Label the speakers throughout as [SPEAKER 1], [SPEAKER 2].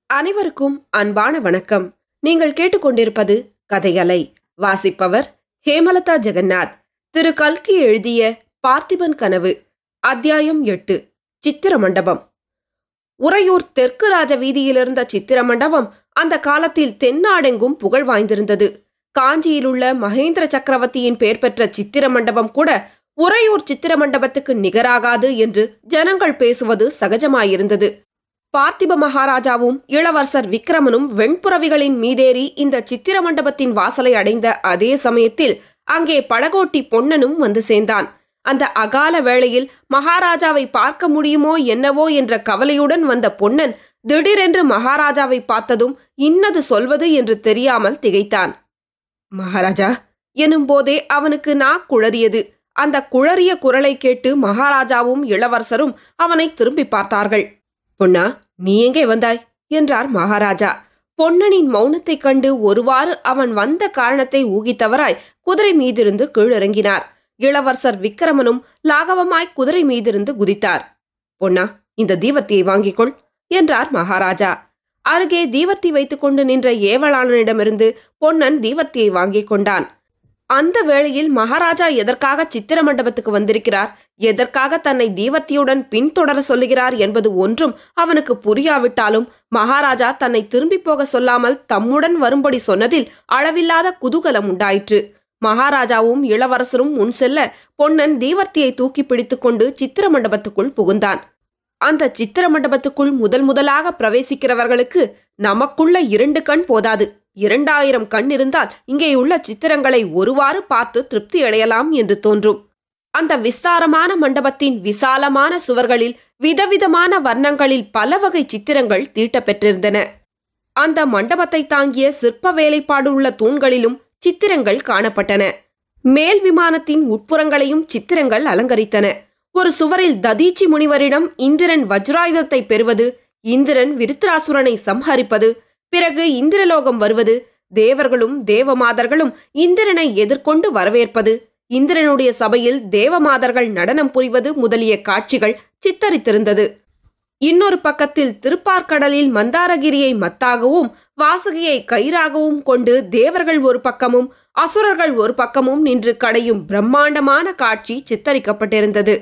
[SPEAKER 1] அனைவருக்கும் அன்பான வணக்கம். நீங்கள் கேட்டுக்கொண்டிருப்பது கதையலை. வாசிப்பவர் ஹேமலதா ஜெகநாத். திரு கல்கி எழுதிய பார்த்திபன் கனவு, அத்தியாயம் 8. சித்திர மண்டபம். உறையூர் தெற்கு ராஜ வீதியிலிருந்த சித்திர மண்டபம் அந்த காலத்தில் தென்னாடெங்கும் புகழ் வாய்ந்திருந்தது. காஞ்சியிலுள்ள மகேந்திர சக்கரவர்த்தியின் பெயர் பெற்ற சித்திர மண்டபம் கூட உறையூர் சித்திர மண்டபத்துக்கு நிகராகாது என்று ஜனங்கள் பேசுவது சகஜமாயிருந்தது. பார்த்திப மகாராஜாவும் இளவரசர் விக்கிரமனும் வெண்புறவிகளின் மீதேறி இந்த சித்திர மண்டபத்தின் வாசலை அடைந்த அதே சமயத்தில் அங்கே படகோட்டி பொன்னனும் வந்து சேர்ந்தான். அந்த அகால வேளையில் மகாராஜாவை பார்க்க முடியுமோ என்னவோ என்ற கவலையுடன் வந்த பொன்னன் திடீரென்று மகாராஜாவை பார்த்ததும் இன்னது சொல்வது என்று தெரியாமல் திகைத்தான். மகாராஜா எனும் போதே அவனுக்கு குழறியது. அந்த குழறிய குரலை கேட்டு மகாராஜாவும் இளவரசரும் அவனை திரும்பி பார்த்தார்கள். பொன்னா, நீ எங்கே வந்தாய் என்றார் மகாராஜா. பொன்னனின் மௌனத்தைக் கண்டு ஒருவாறு அவன் வந்த காரணத்தை ஊகித்தவராய் குதிரை மீதிருந்து கீழிறங்கினார். இளவரசர் விக்கிரமனும் லாகவமாய் குதிரை மீதிருந்து குதித்தார். பொன்னா, இந்த தீவர்த்தியை வாங்கிக்கொள் என்றார் மகாராஜா. அருகே தீவர்த்தி வைத்துக் கொண்டு நின்ற ஏவலாளனிடமிருந்து பொன்னன் தீவர்த்தியை வாங்கிக் கொண்டான். அந்த வேளையில் மகாராஜா எதற்காக சித்திர மண்டபத்துக்கு வந்திருக்கிறார், எதற்காக தன்னை தீவர்த்தியுடன் பின்தொடர சொல்லுகிறார் என்பது ஒன்றும் அவனுக்கு புரியாவிட்டாலும் மகாராஜா தன்னை திரும்பி போக சொல்லாமல் தம்முடன் வரும்படி சொன்னதில் அளவில்லாத குதூகலம் உண்டாயிற்று. மகாராஜாவும் இளவரசரும் முன் செல்ல பொன்னன் தீவர்த்தியை தூக்கி பிடித்துக் கொண்டு சித்திர மண்டபத்துக்குள் புகுந்தான். அந்த சித்திர மண்டபத்துக்குள் முதலாக பிரவேசிக்கிறவர்களுக்கு நமக்குள்ள 2 கண் போதாது, 2000 கண் இருந்தால் இங்கேயுள்ள சித்திரங்களை ஒருவாறு பார்த்து திருப்தி அடையலாம் என்று தோன்றும். அந்த விஸ்தாரமான மண்டபத்தின் விசாலமான சுவர்களில் விதவிதமான வர்ணங்களில் பல வகை சித்திரங்கள் தீட்டப்பெற்றிருந்தன. அந்த மண்டபத்தை தாங்கிய சிற்ப வேலைப்பாடு உள்ள தூண்களிலும் சித்திரங்கள் காணப்பட்டன. மேல் விமானத்தின் உட்புறங்களையும் சித்திரங்கள் அலங்கரித்தன. ஒரு சுவரில் ததீச்சி முனிவரிடம் இந்திரன் வஜ்ராயுதத்தை பெறுவது, இந்திரன் விருத்ராசுரனை சம்ஹரிப்பது, பிறகு இந்திரலோகம் வருவது, தேவர்களும் தேவமாதர்களும் இந்திரனை எதிர்கொண்டு வரவேற்பது, இந்திரனுடைய சபையில் தேவமாதர்கள் நடனம் புரிவது முதலிய காட்சிகள் சித்தரித்திருந்தது. இன்னொரு பக்கத்தில் திருப்பார்கடலில் மந்தாரகிரியை மத்தாகவும் வாசுகியை கயிறாகவும் கொண்டு தேவர்கள் ஒரு பக்கமும் அசுரர்கள் ஒரு பக்கமும் நின்று கடையும் பிரம்மாண்டமான காட்சி சித்தரிக்கப்பட்டிருந்தது.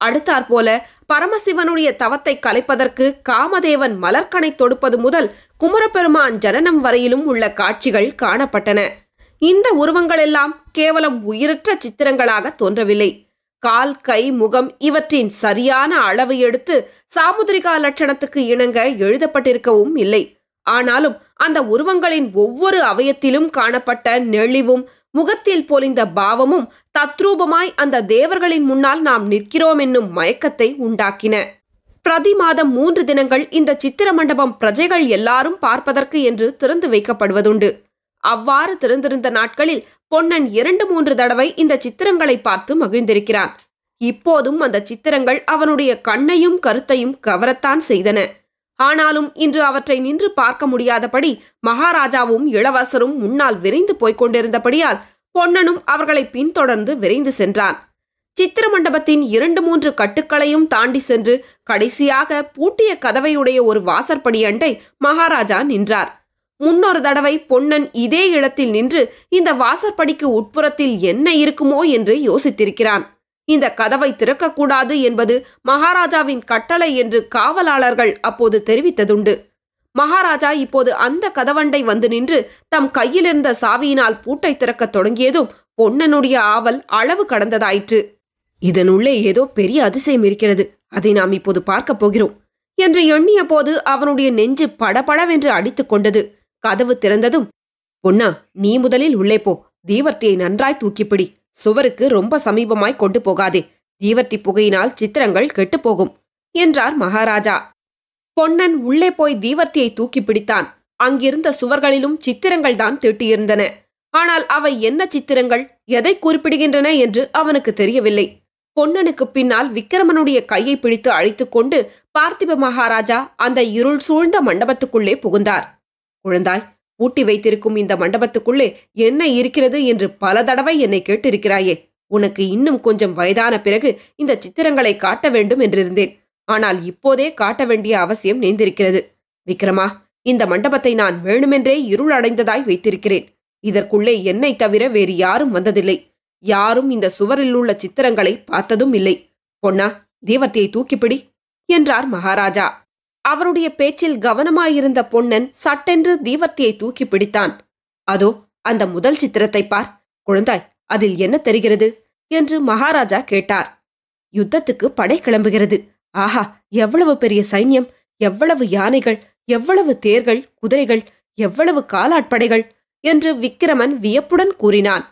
[SPEAKER 1] அடுத்தாற்போல பரமசிவனுடைய தவத்தை கலைப்பதற்கு காமதேவன் மலர்கனை தொடுப்பது முதல் குமரப்பெருமான் ஜனனம் வரையிலும் உள்ள காட்சிகள் காணப்பட்டன. இந்த உருவங்களெல்லாம் கேவலம் உயிரற்ற சித்திரங்களாக தோன்றவில்லை. கால், கை, முகம் இவற்றின் சரியான அளவு எடுத்து சாமுத்திரிகா லட்சணத்துக்கு இணங்க எழுதப்பட்டிருக்கவும் இல்லை. ஆனாலும் அந்த உருவங்களின் ஒவ்வொரு அவயத்திலும் காணப்பட்ட நெளிவும் முகத்தில் பொலிந்த பாவமும் தத்ரூபமாய் அந்த தேவர்களின் முன்னால் நாம் நிற்கிறோம் என்னும் மயக்கத்தை உண்டாக்கின. பிரதி மாதம் 3 தினங்கள் இந்த சித்திர மண்டபம் பிரஜைகள் எல்லாரும் பார்ப்பதற்கு என்று திறந்து வைக்கப்படுவதுண்டு. அவ்வாறு திறந்திருந்த நாட்களில் பொன்னன் 2-3 தடவை இந்த சித்திரங்களை பார்த்து மகிழ்ந்திருக்கிறான். இப்போதும் அந்த சித்திரங்கள் அவனுடைய கண்ணையும் கருத்தையும் கவரத்தான் செய்தன. ஆனாலும் இன்று அவற்றை நின்று பார்க்க முடியாதபடி மகாராஜாவும் இளவரசரும் முன்னால் விரைந்து போய்க் கொண்டிருந்தபடியால் பொன்னனும் அவர்களை பின்தொடர்ந்து விரைந்து சென்றான். சித்திர மண்டபத்தின் 2-3 கட்டுக்களையும் தாண்டி சென்று கடைசியாக பூட்டிய கதவையுடைய ஒரு வாசற்படி அண்டை மகாராஜா நின்றார். முன்னொரு தடவை பொன்னன் இதே இடத்தில் நின்று இந்த வாசற்படிக்கு உட்புறத்தில் என்ன இருக்குமோ என்று யோசித்திருக்கிறான். இந்த கதவை திறக்கக்கூடாது என்பது மகாராஜாவின் கட்டளை என்று காவலாளர்கள் அப்போது தெரிவித்ததுண்டு. மகாராஜா இப்போது அந்த கதவண்டை வந்து நின்று தம் கையிலிருந்த சாவியினால் பூட்டை திறக்கத் தொடங்கியதும் பொன்னனுடைய ஆவல் அளவு கடந்ததாயிற்று. இதனுள்ளே ஏதோ பெரிய அதிசயம் இருக்கிறது, அதை நாம் இப்போது பார்க்கப் போகிறோம் என்று எண்ணிய போது அவனுடைய நெஞ்சு படபடவென்று அடித்துக் கொண்டது. கதவு திறந்ததும், பொன்னா, நீ முதலில் உள்ளே போ, தீவர்த்தியை நன்றாய் தூக்கிப்பிடி, சுவருக்கு ரொம்ப சமீபமாய் கொண்டு போகாதே, தீவர்த்தி புகையினால் சித்திரங்கள் கெட்டுப்போகும் என்றார் மகாராஜா. பொன்னன் உள்ளே போய் தீவர்த்தியை தூக்கி பிடித்தான். அங்கிருந்த சுவர்களிலும் சித்திரங்கள் தான் தீட்டியிருந்தன. ஆனால் அவை என்ன சித்திரங்கள், எதை குறிப்பிடுகின்றன என்று அவனுக்கு தெரியவில்லை. பொன்னனுக்கு பின்னால் விக்கிரமனுடைய கையை பிடித்து அழைத்துக் கொண்டு பார்த்திப மகாராஜா அந்த இருள் சூழ்ந்த மண்டபத்துக்குள்ளே புகுந்தார். குழந்தாய், பூட்டி வைத்திருக்கும் இந்த மண்டபத்துக்குள்ளே என்ன இருக்கிறது என்று பல தடவை என்னை கேட்டிருக்கிறாயே. உனக்கு இன்னும் கொஞ்சம் வயதான பிறகு இந்த சித்திரங்களை காட்ட வேண்டும் என்றிருந்தேன். ஆனால் இப்போதே காட்ட வேண்டிய அவசியம் நேர்ந்திருக்கிறது. விக்ரமா, இந்த மண்டபத்தை நான் வேணுமென்றே இருள் அடைந்ததாய் வைத்திருக்கிறேன். இதற்குள்ளே என்னை தவிர வேறு யாரும் வந்ததில்லை. யாரும் இந்த சுவரில் உள்ள சித்திரங்களை பார்த்ததும் இல்லை. பொன்னா, தீவர்த்தியை தூக்கிப்பிடி என்றார் மகாராஜா. அவருடைய பேச்சில் கவனமாயிருந்த பொன்னன் சட்டென்று தீவர்த்தியை தூக்கி பிடித்தான். அதோ அந்த முதல் சித்திரத்தை பார் குழந்தாய், அதில் என்ன தெரிகிறது என்று மகாராஜா கேட்டார். யுத்தத்துக்கு படை கிளம்புகிறது. ஆஹா, எவ்வளவு பெரிய சைன்யம்! எவ்வளவு யானைகள்! எவ்வளவு தேர்கள், குதிரைகள்! எவ்வளவு காலாட்படைகள் என்று விக்கிரமன் வியப்புடன் கூறினான்.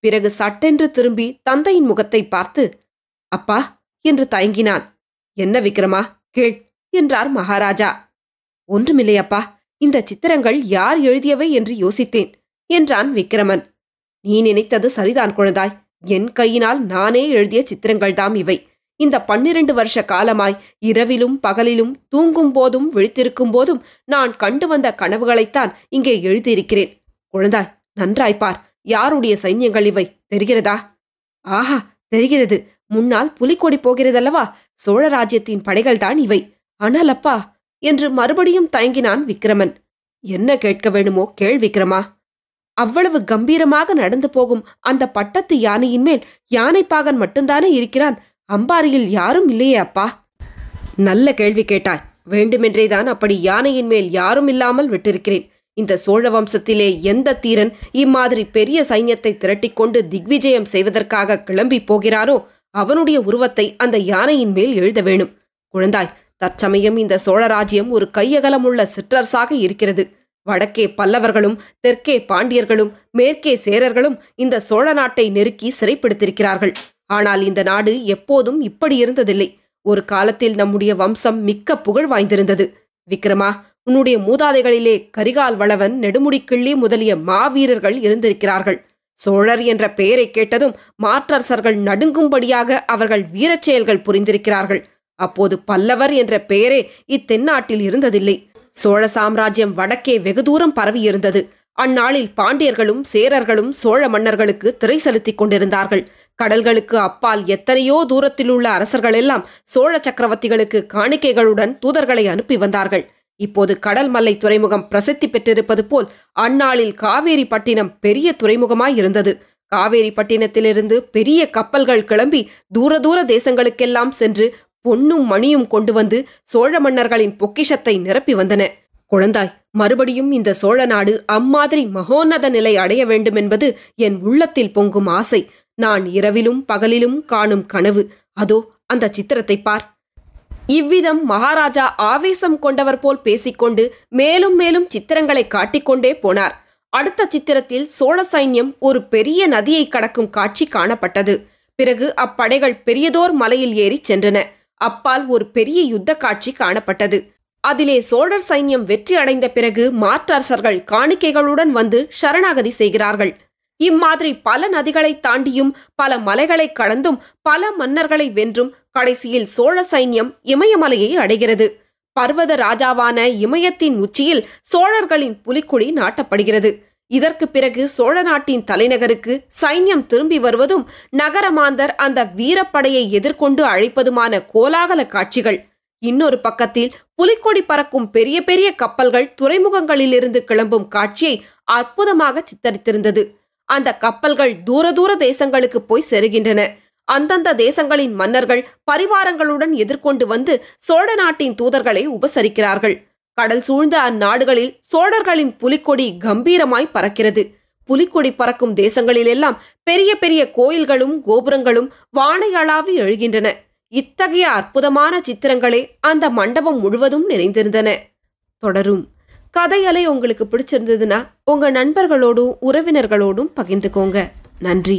[SPEAKER 1] பிறகு சட்டென்று திரும்பி தந்தையின் முகத்தை பார்த்து, அப்பா என்று தயங்கினான். என்ன விக்கிரமா, கேள் என்றார் மகாராஜா. ஒன்றுமில்லையப்பா, இந்த சித்திரங்கள் யார் எழுதியவை என்று யோசித்தேன் என்றான் விக்கிரமன். நீ நினைத்தது சரிதான் குழந்தாய். என் கையினால் நானே எழுதிய சித்திரங்கள்தாம் இவை. இந்த 12 வருஷ காலமாய் இரவிலும் பகலிலும் தூங்கும் போதும் விழித்திருக்கும் போதும் நான் கண்டு வந்த கனவுகளைத்தான் இங்கே எழுதியிருக்கிறேன். குழந்தாய், நன்றாய்ப்பார். யாருடைய சைன்யங்கள் இவை தெரிகிறதா? ஆஹா, தெரிகிறது. முன்னால் புலிக்கொடி போகிறதல்லவா? சோழ ராஜ்யத்தின் படைகள்தான் இவை. ஆனால் அப்பா என்று மறுபடியும் தயங்கினான் விக்கிரமன். என்ன கேட்க வேணுமோ கேள் விக்கிரமா. அவ்வளவு கம்பீரமாக நடந்து போகும் அந்த பட்டத்து யானையின் மேல் யானைப்பாகன் மட்டும்தானே இருக்கிறான். அம்பாரியில் யாரும் இல்லையே அப்பா. நல்ல கேள்வி கேட்டாய். வேண்டுமென்றேதான் அப்படி யானையின் மேல் யாரும் இல்லாமல் விட்டிருக்கிறேன். இந்த சோழ வம்சத்திலே எந்த தீரன் இம்மாதிரி பெரிய சைன்யத்தை திரட்டிக்கொண்டு திக்விஜயம் செய்வதற்காக கிளம்பி போகிறானோ அவனுடைய உருவத்தை அந்த யானையின் மேல் எழுத வேணும். குழந்தாய், தற்சமயம் இந்த சோழராஜ்யம் ஒரு கையகலமுள்ள சிற்றரசாக இருக்கிறது. வடக்கே பல்லவர்களும் தெற்கே பாண்டியர்களும் மேற்கே சேரர்களும் இந்த சோழ நாட்டை நெருக்கி சிறைப்பிடித்திருக்கிறார்கள். ஆனால் இந்த நாடு எப்போதும் இப்படி இருந்ததில்லை. ஒரு காலத்தில் நம்முடைய வம்சம் மிக்க புகழ் வாய்ந்திருந்தது. விக்கிரமா, உன்னுடைய மூதாதைகளிலே கரிகால் வளவன், நெடுமுடிக்கிள்ளி முதலிய மாவீரர்கள் இருந்திருக்கிறார்கள். சோழர் என்ற பெயரை கேட்டதும் மாற்றரசர்கள் நடுங்கும்படியாக அவர்கள் வீரச் செயல்கள் புரிந்திருக்கிறார்கள். அப்போது பல்லவர் என்ற பெயரே இத்தென்னாட்டில் இருந்ததில்லை. சோழ சாம்ராஜ்யம் வடக்கே வெகு தூரம் பரவியிருந்தது. அந்நாளில் பாண்டியர்களும் சேரர்களும் சோழ மன்னர்களுக்கு திரை செலுத்திக் கொண்டிருந்தார்கள். கடல்களுக்கு அப்பால் எத்தனையோ தூரத்தில் உள்ள அரசர்களெல்லாம் சோழ சக்கரவர்த்திகளுக்கு காணிக்கைகளுடன் தூதர்களை அனுப்பி வந்தார்கள். இப்போது கடல் மல்லை துறைமுகம் பிரசித்தி பெற்றிருப்பது போல் அந்நாளில் காவேரி பட்டினம் பெரிய துறைமுகமாயிருந்தது. காவேரி பட்டினத்திலிருந்து பெரிய கப்பல்கள் கிளம்பி தூர தூர தேசங்களுக்கெல்லாம் சென்று பொன்னும் மணியும் கொண்டு வந்து சோழ மன்னர்களின் பொக்கிஷத்தை நிரப்பி வந்தன. குழந்தாய், மறுபடியும் இந்த சோழ நாடு அம்மாதிரி மகோன்னத நிலை அடைய வேண்டுமென்பது என் உள்ளத்தில் பொங்கும் ஆசை. நான் இரவிலும் பகலிலும் காணும் கனவு. அதோ அந்த சித்திரத்தை பார். இவ்விதம் மகாராஜா ஆவேசம் கொண்டவர் போல் பேசிக்கொண்டு மேலும் மேலும் சித்திரங்களை காட்டிக்கொண்டே போனார். அடுத்த சித்திரத்தில் சோழ சைன்யம் ஒரு பெரிய நதியை கடக்கும் காட்சி காணப்பட்டது. பிறகு அப்படைகள் பெரியதோர் மலையில் ஏறி சென்றன. அப்பால் ஒரு பெரிய யுத்த காட்சி காணப்பட்டது. அதிலே சோழர் சைன்யம் வெற்றி அடைந்த பிறகு மாற்றரசர்கள் காணிக்கைகளுடன் வந்து சரணாகதி செய்கிறார்கள். இம்மாதிரி பல நதிகளை தாண்டியும் பல மலைகளை கடந்தும் பல மன்னர்களை வென்றும் கடைசியில் சோழ சைன்யம் இமயமலையை அடைகிறது. பர்வத ராஜாவான இமயத்தின் உச்சியில் சோழர்களின் புலிக்கொடி நாட்டப்படுகிறது. இதற்கு பிறகு சோழ நாட்டின் தலைநகருக்கு சைன்யம் திரும்பி வருவதும் நகரமாந்தர் அந்த வீரப்படையை எதிர்கொண்டு அழைப்பதுமான கோலாகல காட்சிகள். இன்னொரு பக்கத்தில் புலிக்கொடி பறக்கும் பெரிய பெரிய கப்பல்கள் துறைமுகங்களிலிருந்து கிளம்பும் காட்சியை அற்புதமாக சித்தரித்திருந்தது. அந்த கப்பல்கள் தூர தூர தேசங்களுக்கு போய் செருகின்றன. அந்தந்த தேசங்களின் மன்னர்கள் பரிவாரங்களுடன் எதிர்கொண்டு வந்து சோழ நாட்டின் தூதர்களை உபசரிக்கிறார்கள். கடல் சூழ்ந்த அந்நாடுகளில் சோழர்களின் புலிக்கொடி கம்பீரமாய் பறக்கிறது. புலிக்கொடி பறக்கும் தேசங்களிலெல்லாம் பெரிய பெரிய கோயில்களும் கோபுரங்களும் வானையளாவி எழுகின்றன. இத்தகைய அற்புதமான சித்திரங்களே அந்த மண்டபம் முழுவதும் நிறைந்திருந்தன. தொடரும். கதையலை உங்களுக்கு பிடிச்சிருந்ததுன்னா உங்க நண்பர்களோடும் உறவினர்களோடும் பகிர்ந்துக்கோங்க. நன்றி.